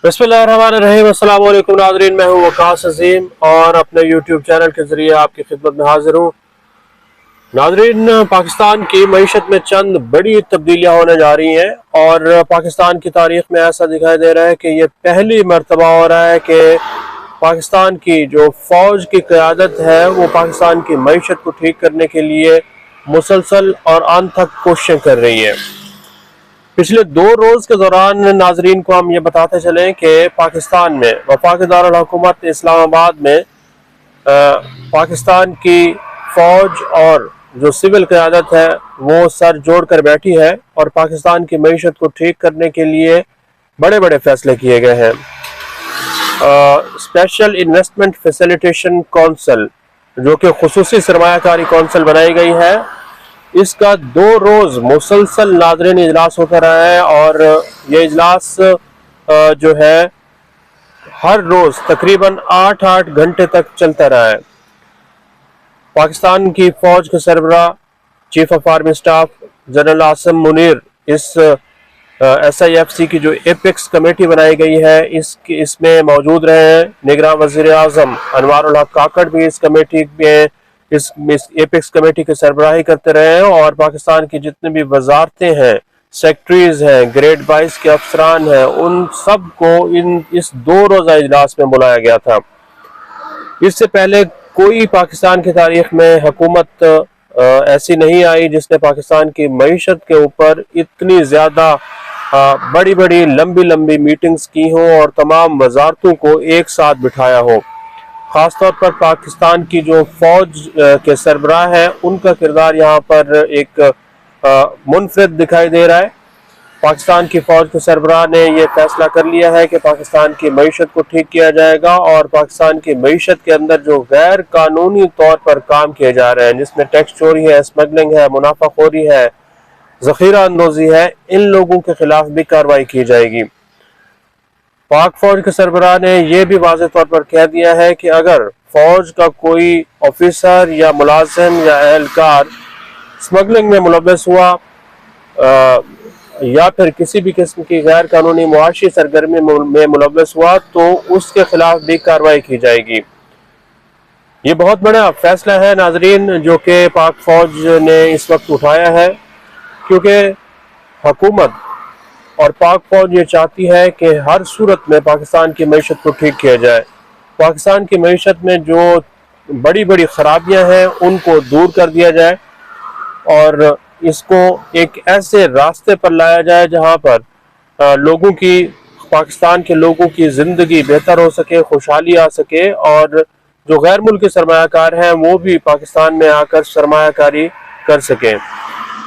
बिस्मिल्लाहिर्रहमानिर्रहीम। अस्सलाम वालेकुम नाज़रीन, मैं हूँ वकास अजीम और अपने यूट्यूब चैनल के ज़रिए आपकी खिदमत में हाजिर हूँ। नाज़रीन, पाकिस्तान की मईशत में चंद बड़ी तब्दीलियाँ होने जा रही हैं और पाकिस्तान की तारीख़ में ऐसा दिखाई दे रहा है कि ये पहली मरतबा हो रहा है कि पाकिस्तान की जो फ़ौज की क़यादत है वो पाकिस्तान की मईशत को ठीक करने के लिए मुसलसल और अनथक कोशिशें कर रही है। पिछले 2 रोज़ के दौरान नाजरीन को हम ये बताते चलें कि पाकिस्तान में वफाकी दारुल हुकूमत इस्लामाबाद में पाकिस्तान की फ़ौज और जो सिविल क़यादत है वो सर जोड़ कर बैठी है और पाकिस्तान की मईशत को ठीक करने के लिए बड़े बड़े फ़ैसले किए गए हैं। स्पेशल इन्वेस्टमेंट फैसिलिटेशन कौंसिल, जो कि खुसूसी सरमायाकारी कौंसिल बनाई गई है, इसका 2 रोज़ मुसलसल नाज़रीन इजलास होता रहा है और ये इजलास जो है हर रोज़ तकरीबन 8-8 घंटे तक चलता रहा है। पाकिस्तान की फ़ौज के सरबराह chief of army staff general Asim Munir इस SIFC की जो एपेक्स कमेटी बनाई गई है इसमें मौजूद रहे हैं। निगरान वज़ीर आज़म अनवारुल हक काकड़ भी इस कमेटी में इस एपेक्स कमेटी की सरबराही करते रहे हैं और पाकिस्तान की जितनी भी वजारतें हैं, सेक्रेटरीज हैं, ग्रेड 22 के अफसरान हैं, उन सब को इस 2 रोज़ा इजलास में बुलाया गया था। इससे पहले कोई पाकिस्तान की तारीख में हुकूमत ऐसी नहीं आई जिसने पाकिस्तान की मईशत के ऊपर इतनी ज़्यादा बड़ी बड़ी लंबी लंबी मीटिंग्स की हों और तमाम वजारतों को एक साथ बिठाया हो। ख़ासतौर पर पाकिस्तान की जो फ़ौज के सरबराह हैं उनका किरदार यहाँ पर एक मुनफरिद दिखाई दे रहा है। पाकिस्तान की फ़ौज के सरबराह ने यह फ़ैसला कर लिया है कि पाकिस्तान की मईशत को ठीक किया जाएगा और पाकिस्तान की मईशत के अंदर जो गैर कानूनी तौर पर काम किए जा रहे हैं, जिसमें टैक्स चोरी है, स्मगलिंग है, मुनाफाखोरी है, ज़ख़ीरा अंदोज़ी है, इन लोगों के ख़िलाफ़ भी कार्रवाई की जाएगी। पाक फ़ौज के सरबराह ने यह भी वाज़ेह तौर पर कह दिया है कि अगर फ़ौज का कोई ऑफिसर या मुलाजिम या एहलकार स्मगलिंग में मुलव्वस हुआ या फिर किसी भी किस्म की गैर कानूनी मुआशी सरगर्मी में मुलव्वस हुआ तो उसके खिलाफ भी कार्रवाई की जाएगी। ये बहुत बड़ा फैसला है नाजरीन जो कि पाक फ़ौज ने इस वक्त उठाया है, क्योंकि हुकूमत और पाक फ़ौज ये चाहती है कि हर सूरत में पाकिस्तान की मईशत को ठीक किया जाए। पाकिस्तान की मईशत में जो बड़ी बड़ी ख़राबियाँ हैं उनको दूर कर दिया जाए और इसको एक ऐसे रास्ते पर लाया जाए जहाँ पर लोगों की, पाकिस्तान के लोगों की ज़िंदगी बेहतर हो सके, खुशहाली आ सके और जो गैर मुल्की सरमायाकार हैं वो भी पाकिस्तान में आकर सरमायाकारी कर सकें।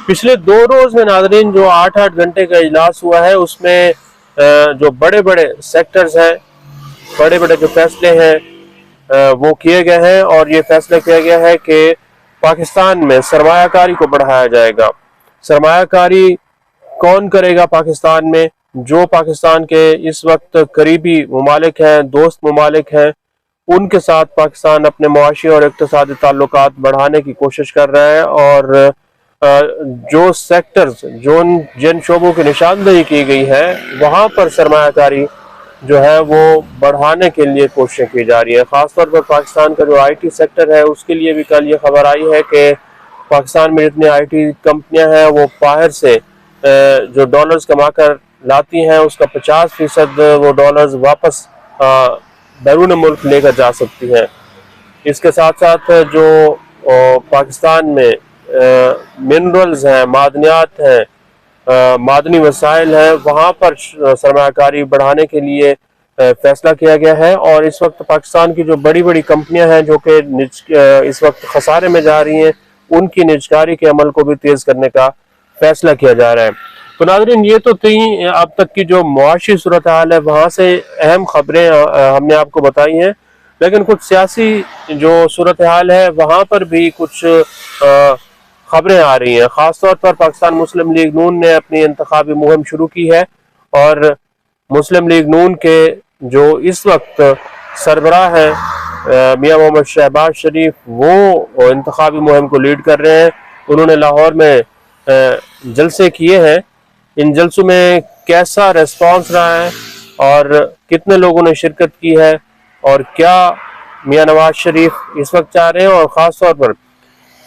पिछले 2 रोज़ में नाज़रीन जो 8-8 घंटे का इजलास हुआ है उसमें जो बड़े बड़े सेक्टर्स हैं, बड़े बड़े जो फैसले हैं वो किए गए हैं और ये फैसला किया गया है कि पाकिस्तान में सरमायाकारी को बढ़ाया जाएगा। सरमायाकारी कौन करेगा पाकिस्तान में? जो पाकिस्तान के इस वक्त करीबी ममालिक हैं, दोस्त ममालिक हैं, उनके साथ पाकिस्तान अपने मुआशी और इक़्तिसादी ताल्लुकात बढ़ाने की कोशिश कर रहा है और जो सेक्टर्स जिन शोबों की निशानदेही की गई है वहाँ पर सरमायाकारी जो है वो बढ़ाने के लिए कोशिशें की जा रही है। ख़ासतौर पर पाकिस्तान का जो IT सेक्टर है उसके लिए भी कल ये खबर आई है कि पाकिस्तान में जितनी IT कंपनियां हैं वो बाहर से जो डॉलर्स कमा कर लाती हैं उसका 50% वो डॉलर्स वापस बैरून मुल्क लेकर जा सकती हैं। इसके साथ साथ जो पाकिस्तान में मिनरल्स हैं, मादनियात हैं, मादनी वसाइल हैं, वहाँ पर सरमायाकारी बढ़ाने के लिए फैसला किया गया है और इस वक्त पाकिस्तान की जो बड़ी बड़ी कंपनियां हैं जो कि इस वक्त खसारे में जा रही हैं उनकी निजकारी के अमल को भी तेज़ करने का फैसला किया जा रहा है। तो नाज़रीन ये तो थी अब तक की जो मुआशी सूरत हाल है, वहाँ से अहम खबरें हमने आपको बताई हैं, लेकिन कुछ सियासी जो सूरत हाल है वहाँ पर भी कुछ खबरें आ रही हैं। ख़ासतौर पर पाकिस्तान मुस्लिम लीग नून ने अपनी इंतखाबी मुहिम शुरू की है और मुस्लिम लीग नून के जो इस वक्त सरबराह हैं मियां मोहम्मद शहबाज शरीफ, वो इंतखाबी मुहिम को लीड कर रहे हैं। उन्होंने लाहौर में जलसे किए हैं। इन जलसों में कैसा रेस्पॉन्स रहा है اور کتنے لوگوں نے شرکت کی ہے اور کیا میاں نواز شریف اس وقت چاہ رہے ہیں، اور خاص طور پر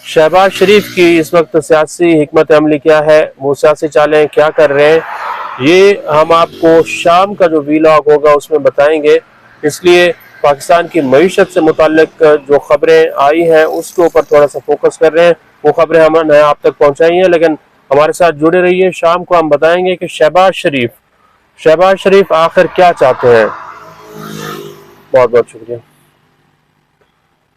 شہباز شریف کی اس وقت سیاسی حکمت عملی کیا ہے، وہ سیاسی چالیں کیا کر رہے ہیں، یہ ہم آپ کو شام کا جو ویلاگ ہوگا اس میں بتائیں گے۔ اس لیے پاکستان کی معیشت سے متعلق جو خبریں آئی ہیں اس کے اوپر تھوڑا سا فوکس کر رہے ہیں، وہ خبریں ہم نے آپ تک پہنچائی ہیں، لیکن ہمارے ساتھ جڑے رہیے۔ شام کو ہم بتائیں گے کہ شہباز شریف آخر کیا چاہتے ہیں۔ بہت بہت شکریہ۔